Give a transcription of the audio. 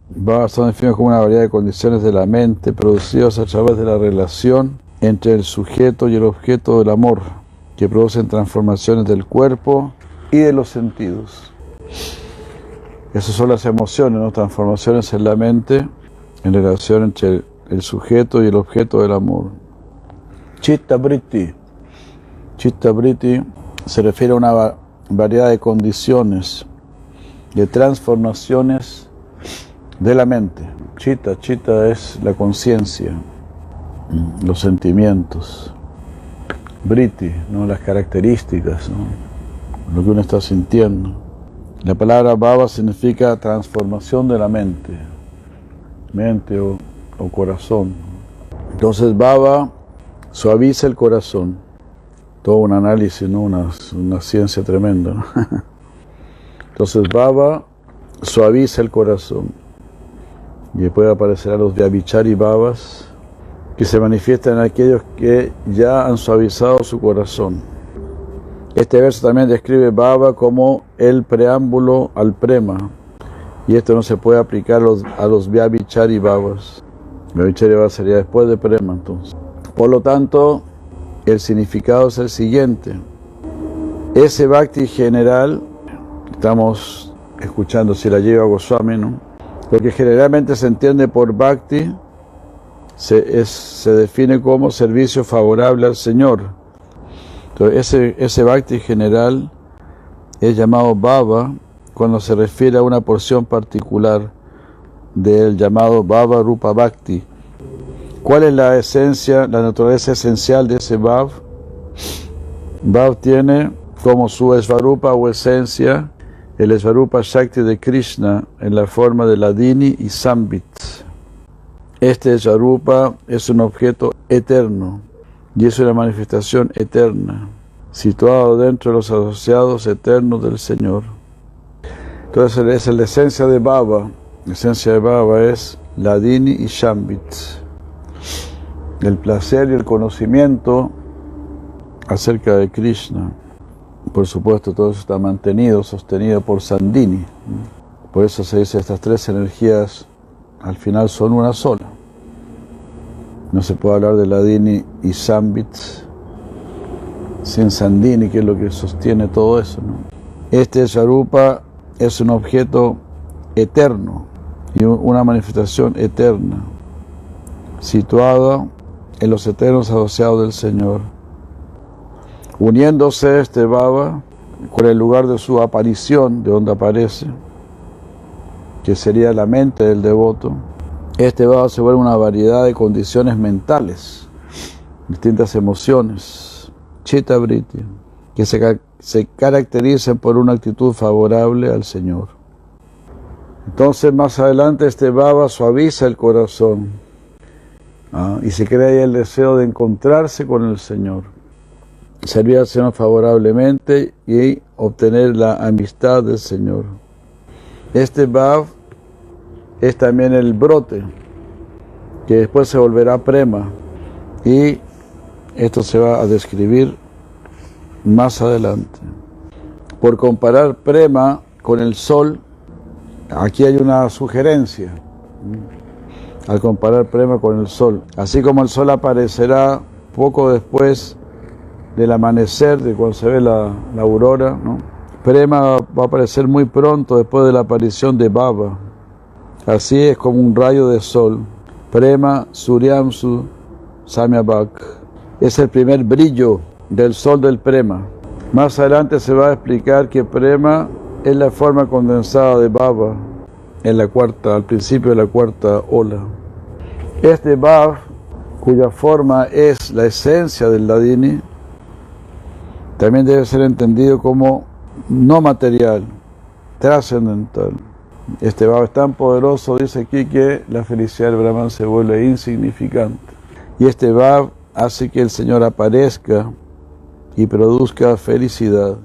Bhava son definidos como una variedad de condiciones de la mente producidas a través de la relación entre el sujeto y el objeto del amor, que producen transformaciones del cuerpo y de los sentidos. Esas son las emociones, ¿no? Transformaciones en la mente en relación entre el sujeto y el objeto del amor. Chitta Vritti. Chitta Vritti se refiere a una variedad de condiciones, de transformaciones de la mente. Chitta es la conciencia, los sentimientos. Vritti, ¿no? Las características, ¿no? Lo que uno está sintiendo. La palabra bhava significa transformación de la mente o corazón. Entonces bhava suaviza el corazón. Todo un análisis, ¿no? Una ciencia tremenda, ¿no? Entonces bhava suaviza el corazón. Y después aparecerán los vyabhichari bhavas, que se manifiestan en aquellos que ya han suavizado su corazón. Este verso también describe bhava como el preámbulo al prema, y esto no se puede aplicar a los vyabhichari bhavas. Vyabhichari bhava sería después de prema, entonces. Por lo tanto, el significado es el siguiente. Ese bhakti general, estamos escuchando Srila Jiva Goswami, ¿no? Lo que generalmente se entiende por bhakti se define como servicio favorable al Señor. Entonces, ese bhakti general es llamado bhava cuando se refiere a una porción particular del llamado bhava rupa bhakti. ¿Cuál es la esencia, la naturaleza esencial de ese bhav? Bhav tiene como su svarupa o esencia el svarupa Shakti de Krishna en la forma de Ladini y Sambit. Este svarupa es un objeto eterno y es una manifestación eterna, situado dentro de los asociados eternos del Señor. Entonces esa es la esencia de Bhava. La esencia de Bhava es Ladini y Sambit. El placer y el conocimiento acerca de Krishna. Por supuesto, todo eso está sostenido por Sandini. Por eso se dice estas tres energías al final son una sola. No se puede hablar de Ladini y Sambit sin Sandini, que es lo que sostiene todo eso, ¿no? Este Svarupa es un objeto eterno y una manifestación eterna, situada en los eternos asociados del Señor. Uniéndose este Bhava con el lugar de su aparición, de donde aparece, que sería la mente del devoto, este Bhava se vuelve una variedad de condiciones mentales, distintas emociones, Chitta Vritti, que se caracterizan por una actitud favorable al Señor. Entonces más adelante este Bhava suaviza el corazón, y se crea ahí el deseo de encontrarse con el Señor, servir al Señor favorablemente y obtener la amistad del Señor. Este Bhav es también el brote, que después se volverá prema, y esto se va a describir más adelante. Por comparar prema con el sol, aquí hay una sugerencia. Al comparar prema con el sol, así como el sol aparecerá poco después del amanecer, de cuando se ve la aurora, ¿no? Prema va a aparecer muy pronto después de la aparición de Bhava. Así es como un rayo de sol. Prema Suryamsu Samyabhak. Es el primer brillo del sol del prema. Más adelante se va a explicar que prema es la forma condensada de Bhava al principio de la cuarta ola. Este Bhav, cuya forma es la esencia del Ladini, también debe ser entendido como no material, trascendental. Este Bhava es tan poderoso, dice aquí, que la felicidad del Brahman se vuelve insignificante. Y este Bhav hace que el Señor aparezca y produzca felicidad.